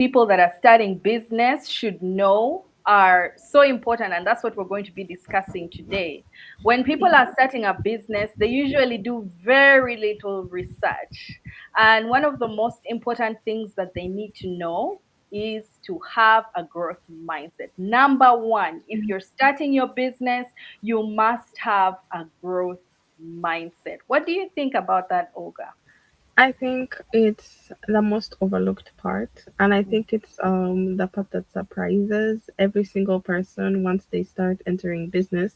people that are starting business should know are so important, and that's what we're going to be discussing today. When people are starting a business, they usually do very little research, and one of the most important things that they need to know is to have a growth mindset. Number one, if you're starting your business, you must have a growth mindset. What do you think about that, Olga? I think it's the most overlooked part, and I think it's the part that surprises every single person once they start entering business,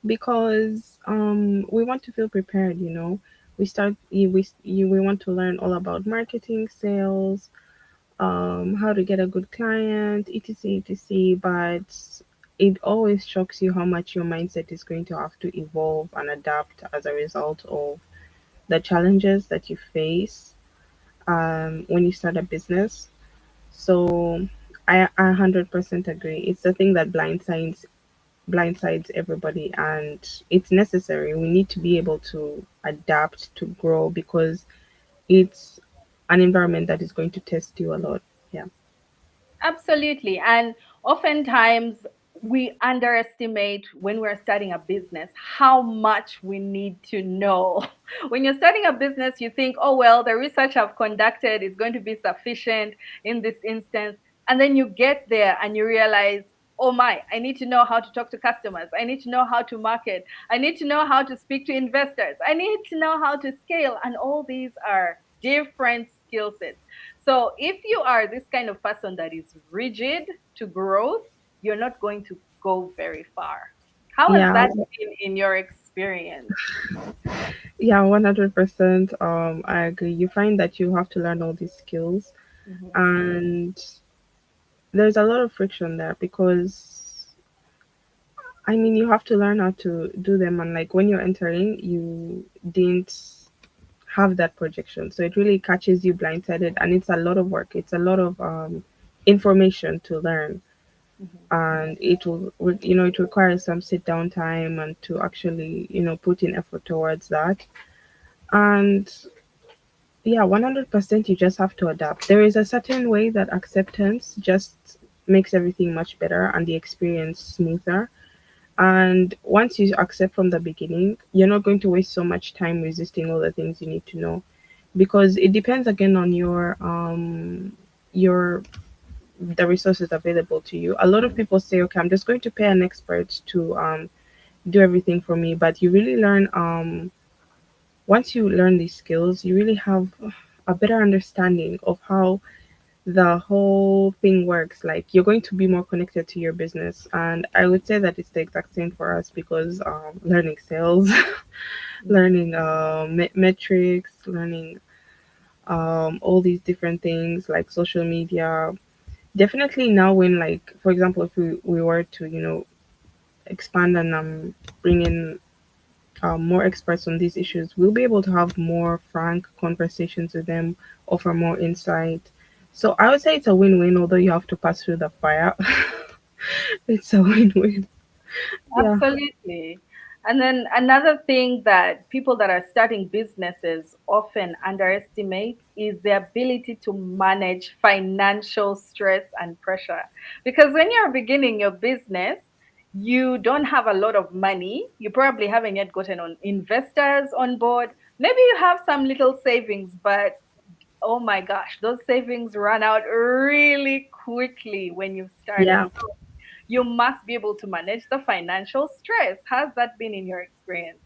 because we want to feel prepared. We start we want to learn all about marketing, sales, how to get a good client, etc, etc. But it always shocks you how much your mindset is going to have to evolve and adapt as a result of the challenges that you face when you start a business. So I 100% agree. It's the thing that blindsides everybody, and it's necessary. We need to be able to adapt to grow, because it's an environment that is going to test you a lot. Yeah. Absolutely. And oftentimes we underestimate when we're starting a business how much we need to know. When you're starting a business, you think, oh, well, the research I've conducted is going to be sufficient in this instance. And then you get there and you realize, oh my, I need to know how to talk to customers. I need to know how to market. I need to know how to speak to investors. I need to know how to scale. And all these are different skill sets. So if you are this kind of person that is rigid to growth, you're not going to go very far. How has Yeah, that been in your experience? yeah, 100%. I agree. You find that you have to learn all these skills, Mhm. and there's a lot of friction there, because I mean, you have to learn how to do them, and like when you're entering, you didn't have that projection, so it really catches you blindsided, and it's a lot of work. It's a lot of information to learn, Mhm. and it requires some sit down time and to actually put in effort towards that. And yeah, 100%, you just have to adapt. There is a certain way that acceptance just makes everything much better and the experience smoother. And once you accept from the beginning, you're not going to waste so much time resisting all the things you need to know, because it depends again on your the resources available to you. A lot of people say, okay, I'm just going to pay an expert to do everything for me, but you really learn once you learn these skills, you really have a better understanding of how the whole thing works. Like, you're going to be more connected to your business, and I would say that it's the exact same for us, because learning sales, Mhm. learning metrics, learning all these different things like social media. Definitely now, when, like, for example, if we were to expand and bring in more experts on these issues, we'll be able to have more frank conversations with them, offer more insight. So I would say it's a win-win, although you have to pass through the fire. It's a win-win. Yeah. Absolutely. And then another thing that people that are starting businesses often underestimate is the ability to manage financial stress and pressure. Because when you're beginning your business, you don't have a lot of money. You probably haven't yet gotten on investors on board. Maybe you have some little savings, but oh my gosh, those savings run out really quickly when you've started. Yeah. You must be able to manage the financial stress. Has that been in your experience?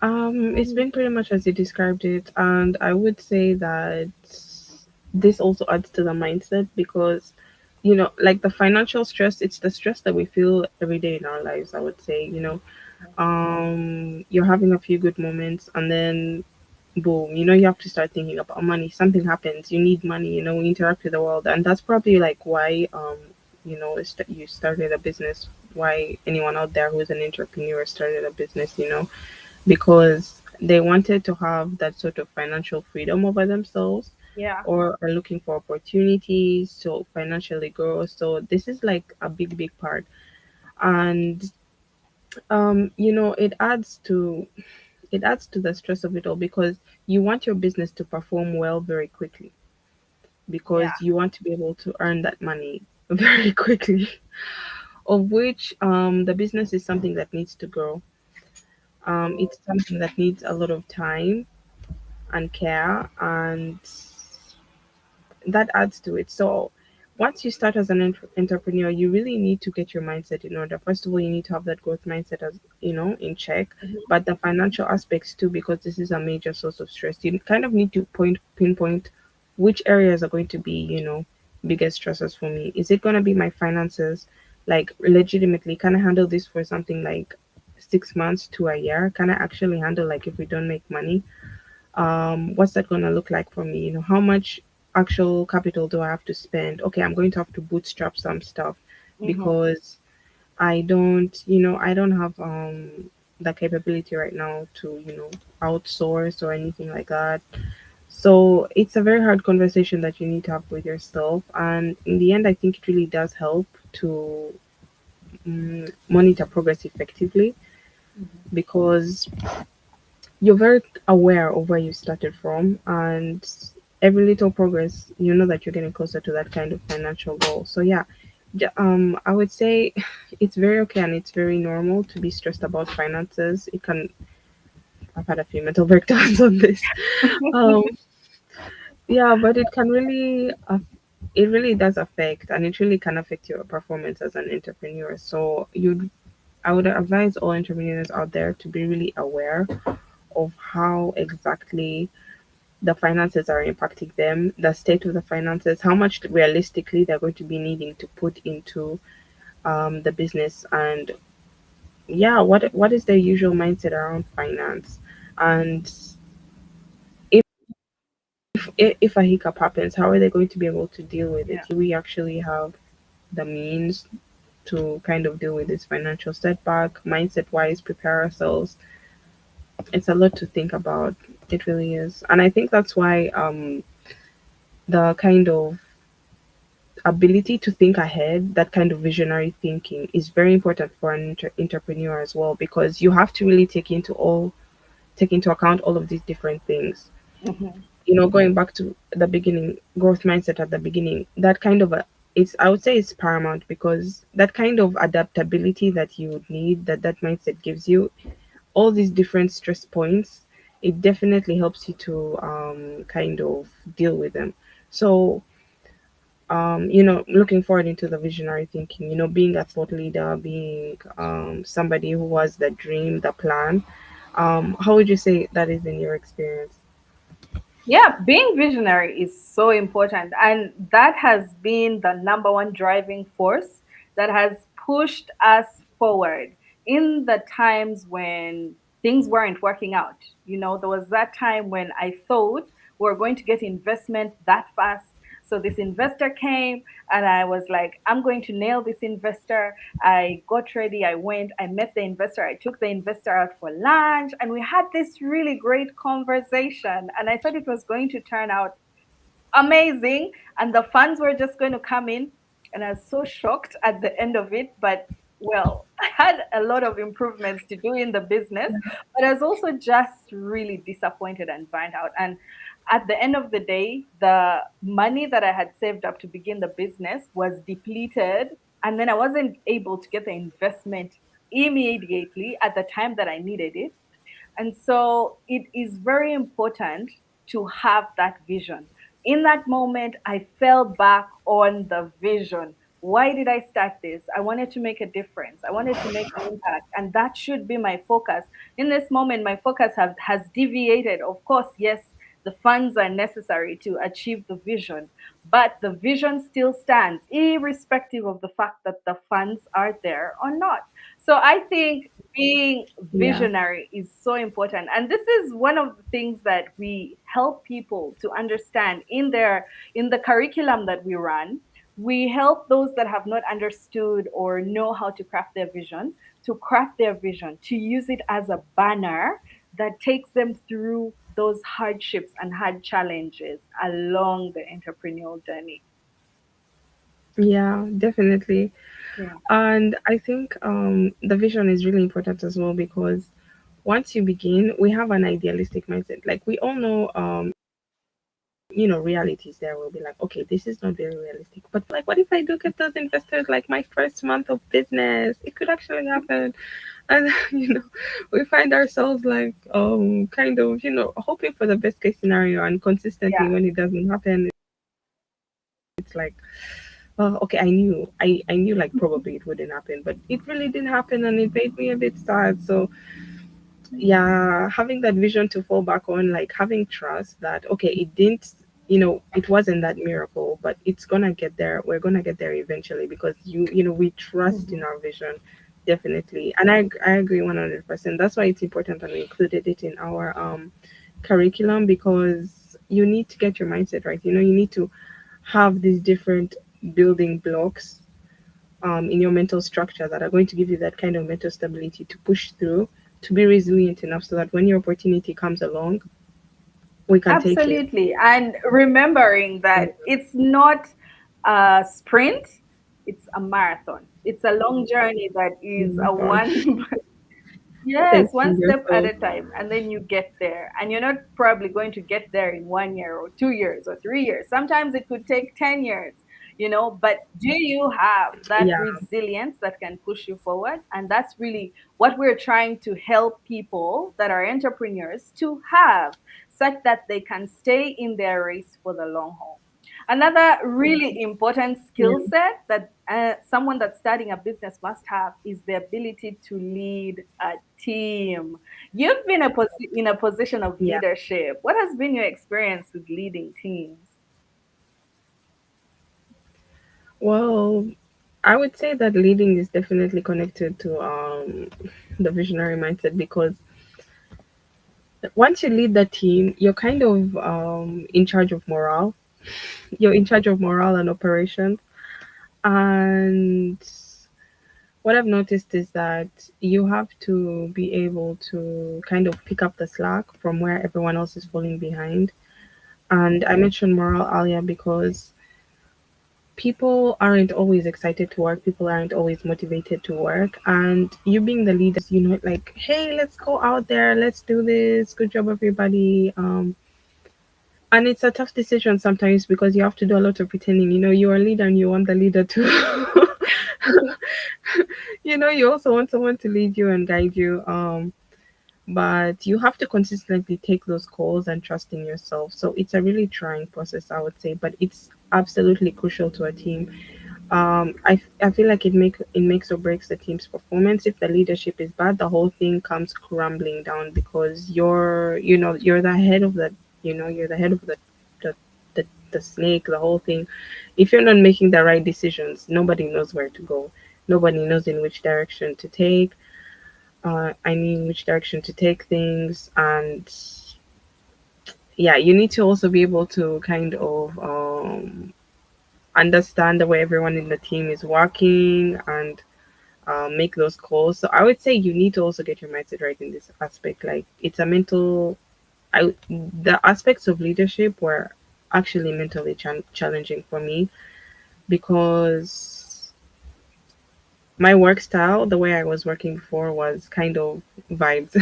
It's been pretty much as you described it, and I would say that this also adds to the mindset, because like the financial stress, it's the stress that we feel every day in our lives. I would say, you're having a few good moments, and then boom, you have to start thinking about money. Something happens, you need money. We interact with the world, and that's probably like why you started a business. Why anyone out there who's an entrepreneur started a business, because they wanted to have that sort of financial freedom over themselves, Yeah. or are looking for opportunities to financially grow. So this is like a big, big part. And it adds to the stress of it all, because you want your business to perform well very quickly. Yeah. because you want to be able to earn that money very quickly, of which the business is something that needs to grow. It's something that needs a lot of time and care, and that adds to it. So once you start as an entrepreneur, you really need to get your mindset in order. First of all, you need to have that growth mindset, as in check, Mhm. but the financial aspects too, because this is a major source of stress. You kind of need to pinpoint which areas are going to be, biggest stressors for me. Is it going to be my finances? Like, legitimately, can I handle this for something like 6 months to a year? Can I actually handle, like, if we don't make money? What's that going to look like for me? How much actual capital do I have to spend? Okay, I'm going to have to bootstrap some stuff Mhm. because I don't have the capability right now to outsource or anything like that. So it's a very hard conversation that you need to have with yourself, and in the end, I think it really does help to monitor progress effectively, Mhm. because you're very aware of where you started from, and every little progress, you know that you're getting closer to that kind of financial goal. So yeah, I would say it's very okay and it's very normal to be stressed about finances. It can I've had a few mental breakdowns on this. um yeah, but it really does affect, and it really can affect your performance as an entrepreneur. So I would advise all entrepreneurs out there to be really aware of how exactly the finances are impacting them, the state of the finances, how much realistically they're going to be needing to put into the business, and yeah, what is their usual mindset around finance, and if a hiccup happens, how are they going to be able to deal with it? Yeah. Do we actually have the means to kind of deal with this financial setback, mindset wise, prepare ourselves? It's a lot to think about. It really is, and I think that's why the kind of ability to think ahead, that kind of visionary thinking, is very important for an entrepreneur as well, because you have to really take into account all of these different things. Mhm. Going back to the beginning, growth mindset at the beginning, that kind of it's I would say it's paramount, because that kind of adaptability that you would need, that mindset gives you all these different stress points. It definitely helps you to kind of deal with them. So looking forward into the visionary thinking, being a thought leader, being somebody who has the dream, the plan. How would you say that is in your experience? Yeah, being visionary is so important. And that has been the number one driving force that has pushed us forward in the times when things weren't working out. There was that time when I thought we were going to get investment that fast. So this investor came, and I was like, I'm going to nail this investor. I got ready, I went, I met the investor, I took the investor out for lunch, and we had this really great conversation. And I thought it was going to turn out amazing, and the funds were just going to come in. And I was so shocked at the end of it. But well, I had a lot of improvements to do in the business, but I was also just really disappointed and burnt out. And at the end of the day, the money that I had saved up to begin the business was depleted, and then I wasn't able to get the investment immediately at the time that I needed it. And so it is very important to have that vision. In that moment, I fell back on the vision. Why did I start this? I wanted to make a difference. I wanted to make an impact. And that should be my focus. In this moment, my focus has deviated. Of course, yes, the funds are necessary to achieve the vision, but the vision still stands, irrespective of the fact that the funds are there or not. So I think being Yeah. visionary is so important, and this is one of the things that we help people to understand in the curriculum that we run. We help those that have not understood or know how to craft their vision, to use it as a banner that takes them through those hardships and hard challenges along the entrepreneurial journey. Yeah, definitely. Yeah. And I think the vision is really important as well, because once you begin, we have an idealistic mindset. Like, we all know realities there will be like, okay, this is not very realistic. But like, what if I do get those investors like my first month of business? It could actually happen. And we find ourselves like kind of hoping for the best case scenario, and consistently Yeah, when it doesn't happen, it's like, well, okay, I knew like probably it wouldn't happen, but it really didn't happen, and it made me a bit sad. So yeah, having that vision to fall back on, like having trust that okay, it didn't, it wasn't that miracle, but it's gonna get there. We're gonna get there eventually because we trust in mhm, our vision, definitely. And I agree 100%. That's why it's important that we included it in our curriculum, because you need to get your mindset right. You need to have these different building blocks in your mental structure that are going to give you that kind of mental stability to push through, to be resilient enough so that when your opportunity comes along, we can take it. absolutely. And remembering that it's not a sprint, it's a marathon. It's a long journey that Oh is my a gosh. one yes, one Testing step at yourself. a time, and then you get there. And you're not probably going to get there in 1 year or 2 years or 3 years. Sometimes it could take 10 years, but do you have that Yeah, resilience that can push you forward? And that's really what we're trying to help people that are entrepreneurs to have, such that they can stay in their race for the long haul. Another really important skill yeah, set that someone that's starting a business must have is the ability to lead a team. You've been in a position of yeah. leadership. What has been your experience with leading teams? Well, I would say that leading is definitely connected to the visionary mindset, because once you lead the team, you're kind of in charge of morale. You're in charge of morale and operations. And what I've noticed is that you have to be able to kind of pick up the slack from where everyone else is falling behind. And I mentioned morale earlier because people aren't always excited to work, people aren't always motivated to work. And you being the leader, like, hey, let's go out there, let's do this, good job, everybody. And it's a tough decision sometimes because you have to do a lot of pretending. You're a leader and you want the leader to you also want someone to lead you and guide you. But you have to consistently take those calls and trust in yourself. So it's a really trying process, I would say, but it's absolutely crucial to a team. I feel like it makes or breaks the team's performance. If the leadership is bad, the whole thing comes crumbling down because you're the head of the the snake, the whole thing. If you're not making the right decisions, nobody knows where to go. Nobody knows in which direction to take. Which direction to take things. And yeah, you need to also be able to kind of understand the way everyone in the team is working and make those calls. So I would say you need to also get your mindset right in this aspect. Like it's a mental. The aspects of leadership were actually mentally challenging for me because my work style, the way I was working before, was kind of vibes.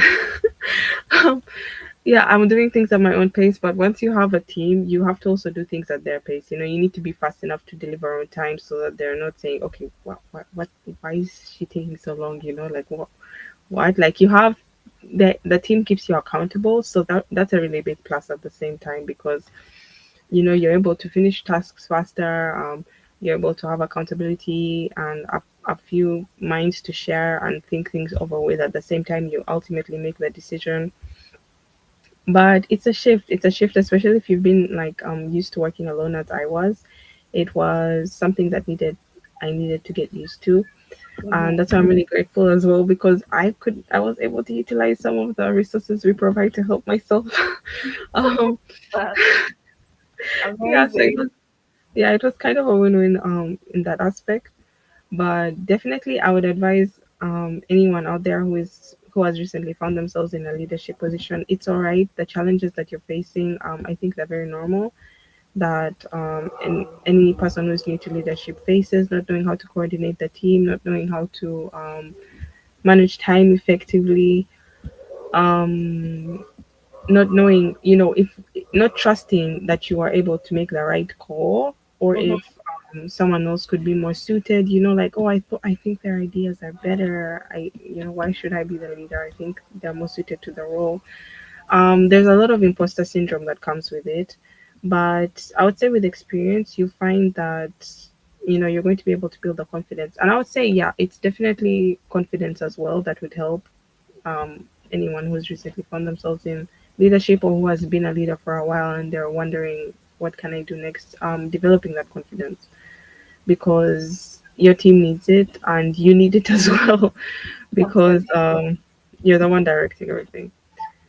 um, yeah, I'm doing things at my own pace, but once you have a team, you have to also do things at their pace. You need to be fast enough to deliver on time so that they're not saying, okay, what, why is she taking so long? Like what? Like you have the team keeps you accountable, so that's a really big plus at the same time because you're able to finish tasks faster. You're able to have accountability and a few minds to share and think things over with. At the same time, you ultimately make the decision. But it's a shift, especially if you've been like used to working alone as I was. It was something that I needed to get used to. And Mhm. that's why I'm really grateful as well, because I was able to utilize some of the resources we provide to help myself. um That's yeah, so amazing. it was kind of a win-win in that aspect. But definitely I would advise anyone out there who has recently found themselves in a leadership position. It's all right. The challenges that you're facing, I think they're very normal. That and any person who's new to leadership faces, not knowing how to coordinate the team, not knowing how to manage time effectively. Um, not knowing, if not trusting that you are able to make the right call, or Mhm. if someone else could be more suited, like, oh, I think their ideas are better. Why should I be the leader? I think they're more suited to the role. There's a lot of imposter syndrome that comes with it, but I would say with experience, you find that you're going to be able to build the confidence. And I would say, yeah, it's definitely confidence as well that would help anyone who's recently found themselves in leadership, or who has been a leader for a while and they're wondering what can I do next. Developing that confidence, because your team needs it and you need it as well, because Absolutely. you're the one directing everything.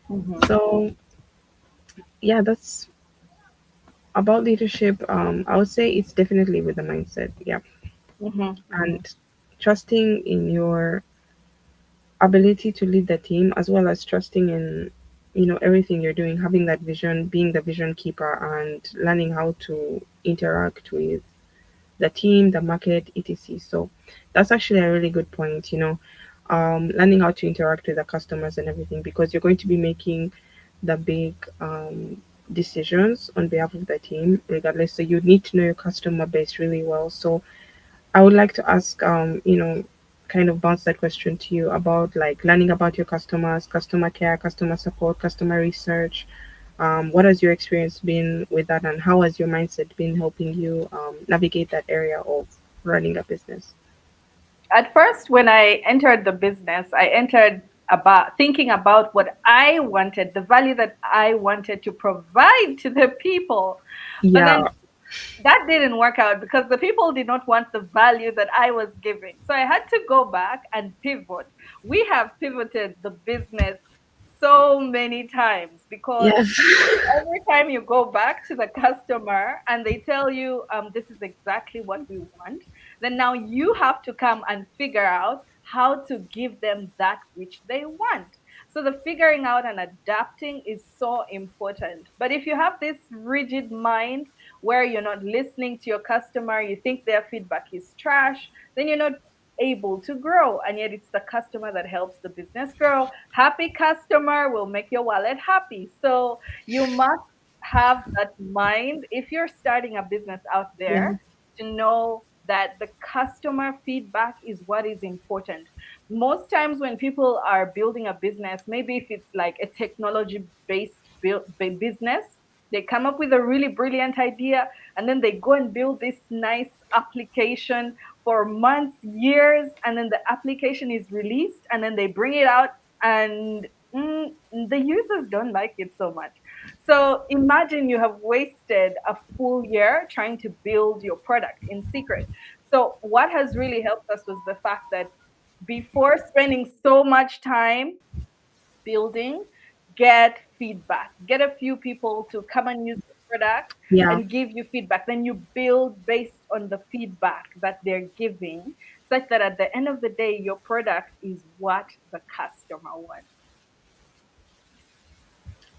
Mhm. So yeah, that's about leadership. I would say it's definitely with the mindset, yeah, Mhm. Mhm. and trusting in your ability to lead the team, as well as trusting in everything you're doing, having that vision, being the vision keeper, and learning how to interact with the team, the market, etc. So that's actually a really good point, learning how to interact with the customers and everything, because you're going to be making the big decisions on behalf of the team regardless. So you need to know your customer base really well. So I would like to ask, kind of bounce that question to you about like learning about your customers, customer care, customer support, customer research. What has your experience been with that, and how has your mindset been helping you navigate that area of running a business? At first, when I entered the business, I entered about thinking about what I wanted, the value that I wanted to provide to the people. But then Yeah, that didn't work out because the people did not want the value that I was giving. So I had to go back and pivot. We have pivoted the business so many times because yes, every time you go back to the customer and they tell you, this is exactly what we want, then now you have to come and figure out how to give them that which they want. So the figuring out and adapting is so important. But if you have this rigid mind where you're not listening to your customer, you think their feedback is trash, then you're not able to grow. And yet it's the customer that helps the business grow. Happy customer will make your wallet happy. So you must have that mind if you're starting a business out yeah, there to know that the customer feedback is what is important. Most times when people are building a business, maybe if it's like a technology based business, they come up with a really brilliant idea and then they go and build this nice application for months, years, and then the application is released and then they bring it out and the users don't like it so much. So imagine you have wasted a full year trying to build your product in secret. So what has really helped us was the fact that before spending so much time building, get feedback. Get a few people to come and use the product yeah. and give you feedback. Then you build based on the feedback that they're giving, such that at the end of the day, your product is what the customer wants.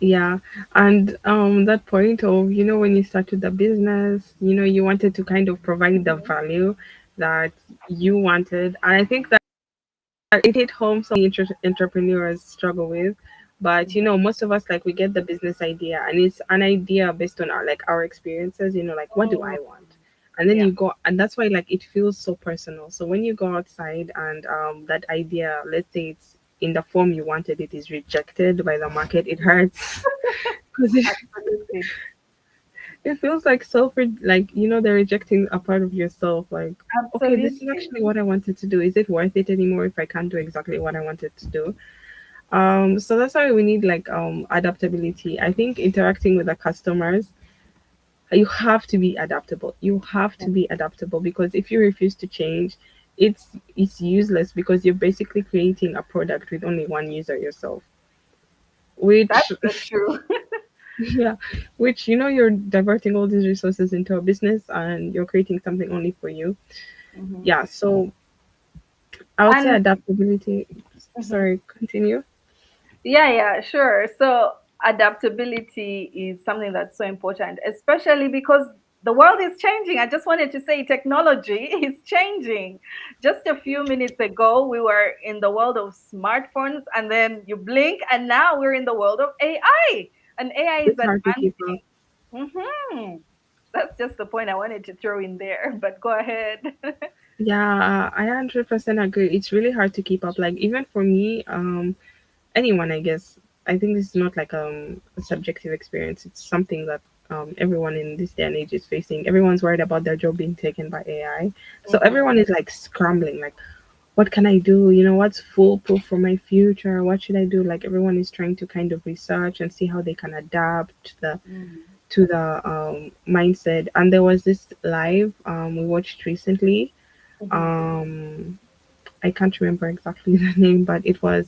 Yeah, and that point of, when you started the business, you wanted to kind of provide the Mhm. value that you wanted. And I think that it hit home some entrepreneurs struggle with. But most of us, like, we get the business idea, and it's an idea based on our experiences, like, what do Mm, I want? And then yeah. you go, and that's why, like, it feels so personal. So when you go outside and that idea, let's say it's in the form you wanted, it is rejected by the market, it hurts. Because Absolutely. it feels like like, they're rejecting a part of yourself. Like, okay, this is Absolutely. actually what I wanted to do. Is it worth it anymore if I can't do exactly what I wanted to do? So that's why we need like adaptability. I think interacting with the customers, you have to be adaptable. You have to be adaptable, because if you refuse to change, it's useless, because you're basically creating a product with only one user yourself, That's which so true. yeah, which, you're diverting all these resources into a business and you're creating something only for you. Mhm. Yeah, so I would say And adaptability. mhm. Sorry, continue. Yeah, yeah, sure. So adaptability is something that's so important, especially because the world is changing. I just wanted to say technology is changing. Just a few minutes ago, we were in the world of smartphones, and then you blink, and now we're in the world of AI. And AI is It's hard to keep up. advancing. Hmm. That's just the point I wanted to throw in there, but go ahead. Yeah, I 100% agree. It's really hard to keep up. Like even for me, anyone, I guess. I think this is not like a subjective experience. It's something that everyone in this day and age is facing. Everyone's worried about their job being taken by AI. So Mhm. everyone is like scrambling, like, what can I do? You know, what's foolproof for my future? What should I do? Like everyone is trying to kind of research and see how they can adapt Mhm. to the mindset. And there was this live we watched recently. Mhm. Um, I can't remember exactly the name, but it was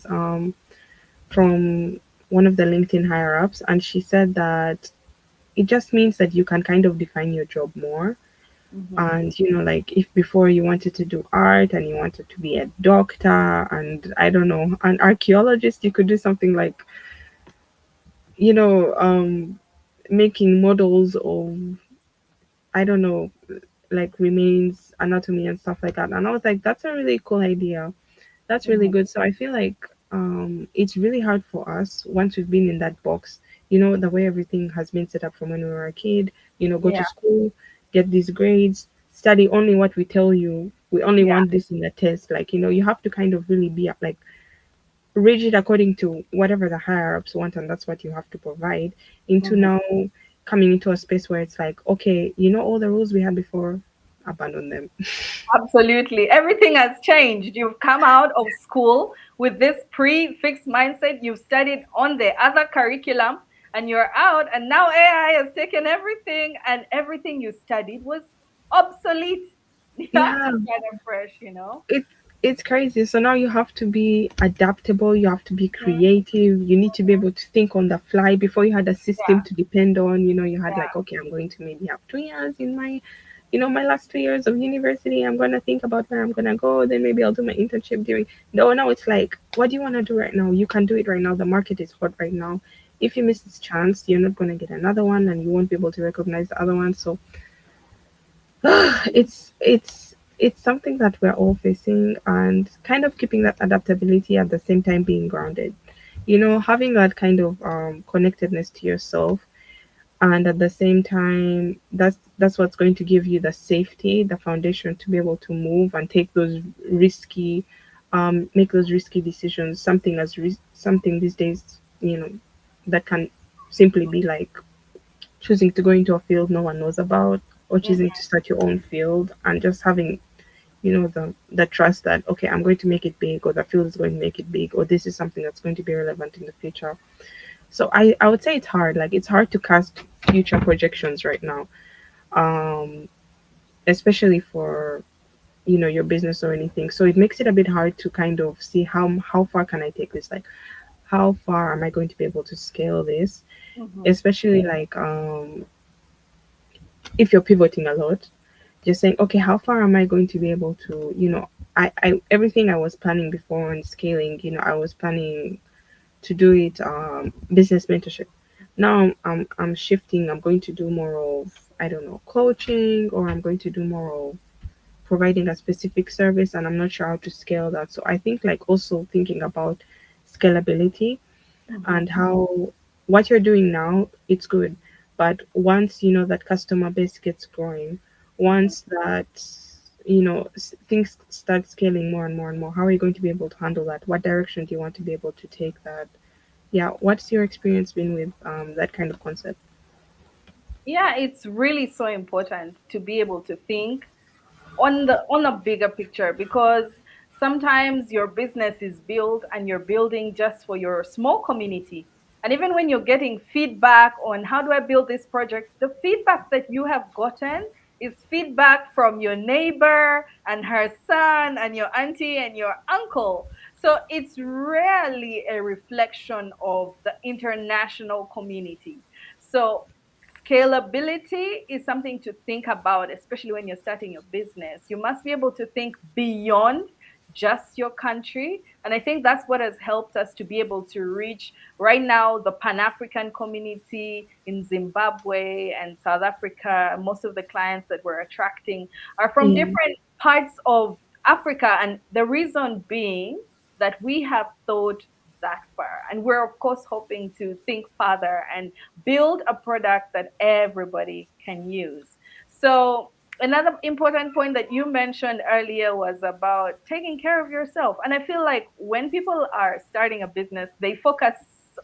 from one of the LinkedIn higher ups, and she said that it just means that you can kind of define your job more. Mhm. And you know, like if before you wanted to do art and you wanted to be a doctor and I don't know, an archaeologist, you could do something like, you know, making models of, I don't know, like remains, anatomy, and stuff like that. And I was like, that's a really cool idea. That's really Mhm. good. So I feel like it's really hard for us once we've been in that box. You know, the way everything has been set up from when we were a kid. You know, go to Yeah. school, get these grades, study only what we tell you. We only Yeah. want this in the test. Like, you know, you have to kind of really be like rigid according to whatever the higher ups want, and that's what you have to provide. Into Mhm. now coming into a space where it's like, okay, you know, all the rules we had before, abandon them. Absolutely. Everything has changed. You've come out of school with this pre-fixed mindset. You've studied on the other curriculum and you're out, and now AI has taken everything, and everything you studied was obsolete. You have Yeah, to start afresh. it's it's crazy. So now you have to be adaptable, you have to be Mhm. creative, you need to be able to think on the fly. Before you had a system Yeah. to depend on, you know, you had like, Yeah. okay, I'm going to maybe have 2 years in my, you know, my last 2 years of university. I'm gonna think about where I'm gonna go, then maybe I'll do my internship during. No, now it's like, what do you wanna do right now? You can do it right now. The market is hot right now. If you miss this chance, you're not gonna get another one and you won't be able to recognize the other one. So it's something that we're all facing, and kind of keeping that adaptability at the same time being grounded, you know, having that kind of connectedness to yourself, and at the same time that's what's going to give you the safety, the foundation to be able to move and take those risky make those risky decisions. Something something these days, you know, that can simply be like choosing to go into a field no one knows about, or choosing to Mhm. start your own field and just having, you know, the trust that, okay, I'm going to make it big, or the field is going to make it big, or this is something that's going to be relevant in the future. So I would say it's hard. Like it's hard to cast future projections right now, um, especially for, you know, your business or anything. So it makes it a bit hard to kind of see how far can I take this, like how far am I going to be able to scale this, Mhm. especially like if you're pivoting a lot, just saying, okay, how far am I going to be able to, you know, I everything I was planning before on scaling, you know, I was planning to do it business mentorship. Now I'm shifting. I'm going to do more of, I don't know, coaching, or I'm going to do more of providing a specific service, and I'm not sure how to scale that. So I think like also thinking about scalability, and Mhm. how what you're doing now, it's good, but once you know that customer base gets growing, Mhm. once that, you know, things start scaling more and more and more, how are you going to be able to handle that? What direction do you want to be able to take that? Yeah, what's your experience been with that kind of concept? Yeah, it's really so important to be able to think on a bigger picture, because sometimes your business is built and you're building just for your small community. And even when you're getting feedback on how do I build this project, the feedback that you have gotten is feedback from your neighbor and her son and your auntie and your uncle. So it's rarely a reflection of the international community. So scalability is something to think about, especially when you're starting your business. You must be able to think beyond just your country. And I think that's what has helped us to be able to reach right now the Pan African community in Zimbabwe and South Africa. Most of the clients that we're attracting are from Yeah. different parts of Africa. And the reason being that we have thought that far. And we're, of course, hoping to think further and build a product that everybody can use. So, another important point that you mentioned earlier was about taking care of yourself. And I feel like when people are starting a business, they focus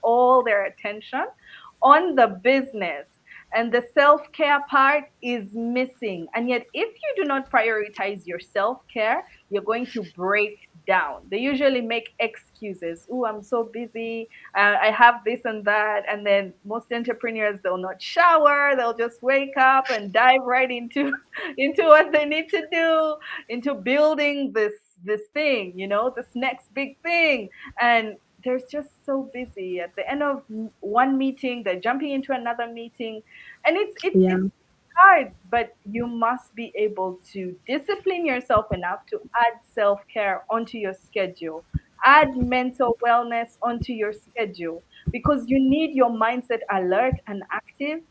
all their attention on the business, and the self care part is missing. And yet, if you do not prioritize your self care, you're going to break down. They usually make excuses. Oh, I'm so busy. I have this and that. And then most entrepreneurs, they'll not shower. They'll just wake up and dive right into into what they need to do, into building this thing, this next big thing. And they're just so busy. At the end of one meeting, they're jumping into another meeting, and Yeah. it's hard. But you must be able to discipline yourself enough to add self care onto your schedule, add mental wellness onto your schedule, because you need your mindset alert and active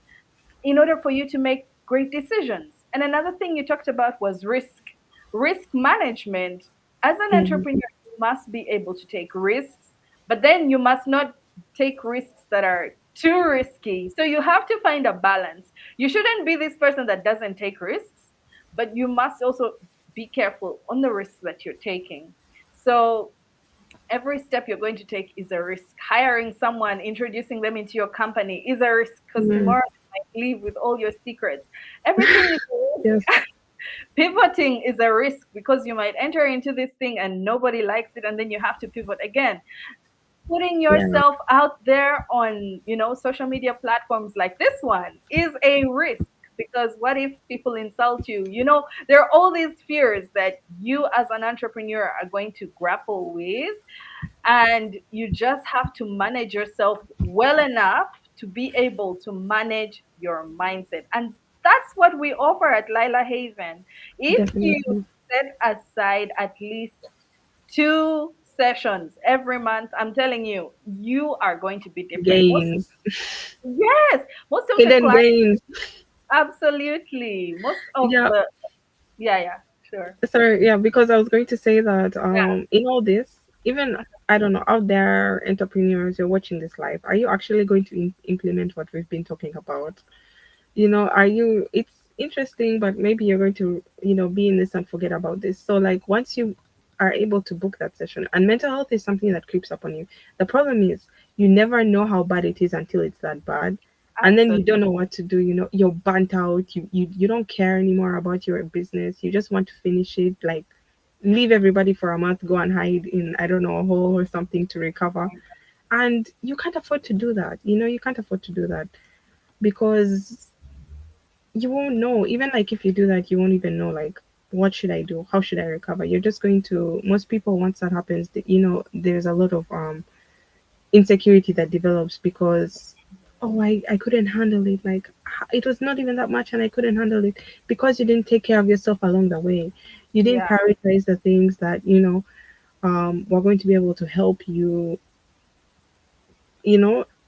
in order for you to make great decisions. And another thing you talked about was risk management. As an Mm. entrepreneur, you must be able to take risks, but then you must not take risks that are too risky. So you have to find a balance. You shouldn't be this person that doesn't take risks, but you must also be careful on the risks that you're taking. So every step you're going to take is a risk. Hiring someone, introducing them into your company is a risk, because Mm. tomorrow you might leave with all your secrets. Everything is a Yes. risk. Pivoting is a risk, because you might enter into this thing and nobody likes it, and then you have to pivot again. Putting Yeah. yourself out there on, social media platforms like this one is a risk, because what if people insult you? There are all these fears that you as an entrepreneur are going to grapple with, and you just have to manage yourself well enough to be able to manage your mindset. And that's what we offer at Lila Haven. If you Definitely. set aside at least 2 sessions every month, I'm telling you, you are going to be different. Gains. Yes, most of the Hidden clients, gains. absolutely. Most of Yeah. the, yeah, yeah, sure. Sorry, yeah, because I was going to say that Yeah. in all this, even I don't know, out there entrepreneurs, you're watching this live, are you actually going to implement what we've been talking about? Are you it's interesting, but maybe you're going to, be in this and forget about this. So like once you are able to book that session, and mental health is something that creeps up on you. The problem is you never know how bad it is until it's that bad. And then you Absolutely. don't know what to do, you're burnt out, you don't care anymore about your business. You just want to finish it, like leave everybody for a month, go and hide in, I don't know, a hole or something to recover. And you can't afford to do that. You can't afford to do that because you won't know. Even like if you do that, you won't even know like what should I do? How should I recover? You're just going to most people once that happens, there's a lot of insecurity that develops because oh I couldn't handle it. Like it was not even that much and I couldn't handle it because you didn't take care of yourself along the way. You didn't Yeah. prioritize the things that, were going to be able to help you,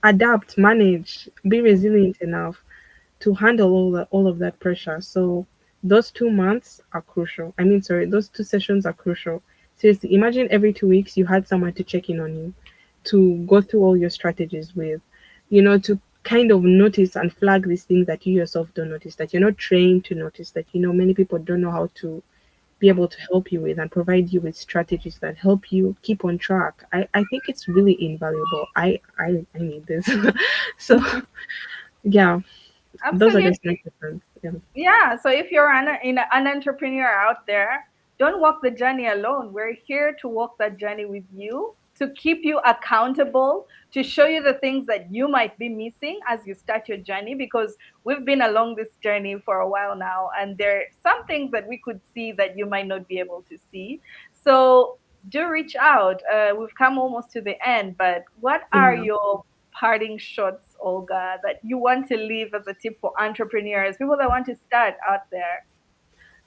adapt, manage, be resilient enough to handle all of that pressure. So those 2 months are crucial. I mean, sorry, those 2 sessions are crucial. Seriously, imagine every 2 weeks you had someone to check in on you, to go through all your strategies with, to kind of notice and flag these things that you yourself don't notice, that you're not trained to notice, that many people don't know how to be able to help you with and provide you with strategies that help you keep on track. I think it's really invaluable. I need this. So yeah, those are Absolutely. just my preference. Yeah. Yeah, so if you're an entrepreneur out there, don't walk the journey alone. We're here to walk that journey with you, to keep you accountable, to show you the things that you might be missing as you start your journey, because we've been along this journey for a while now, and there are some things that we could see that you might not be able to see. So do reach out. We've come almost to the end, but what are Yeah. your parting shots, Olga, that you want to leave as a tip for entrepreneurs, people that want to start out there?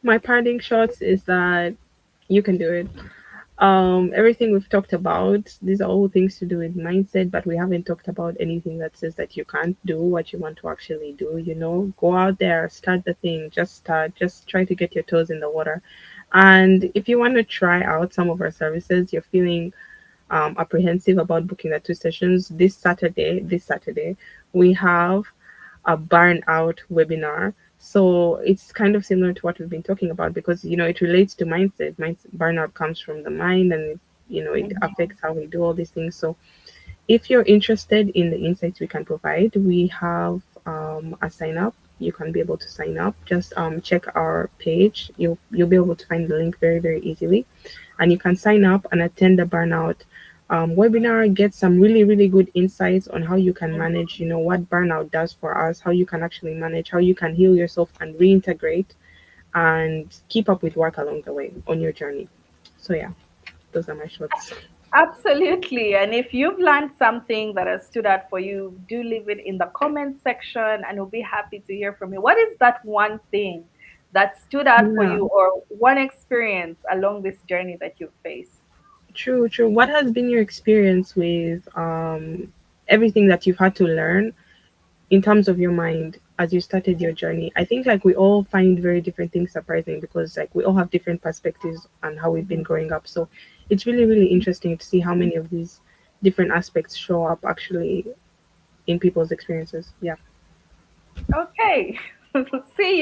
My parting shots is that you can do it. Everything we've talked about, these are all things to do with mindset, but we haven't talked about anything that says that you can't do what you want to actually do. Go out there, start the thing, just start, just try to get your toes in the water. And if you want to try out some of our services, you're feeling apprehensive about booking the 2 sessions, this Saturday, we have a burnout webinar. So it's kind of similar to what we've been talking about because it relates to mindset. Burnout comes from the mind, and it Mhm. affects how we do all these things. So if you're interested in the insights we can provide, we have a sign up. You can be able to sign up. Just check our page. You'll be able to find the link very very easily, and you can sign up and attend the burnout webinar. Get some really really good insights on how you can manage. What burnout does for us. How you can actually manage. How you can heal yourself and reintegrate, and keep up with work along the way on your journey. So yeah, those are my shorts. Absolutely. And if you've learned something that has stood out for you, do leave it in the comment section and we'll be happy to hear from you. What is that one thing that stood out for Yeah. you or one experience along this journey that you've faced? True, true. What has been your experience with everything that you've had to learn in terms of your mind as you started your journey? I think like we all find very different things surprising because like we all have different perspectives on how we've been growing up. So it's really, really interesting to see how many of these different aspects show up actually in people's experiences. Yeah. Okay. See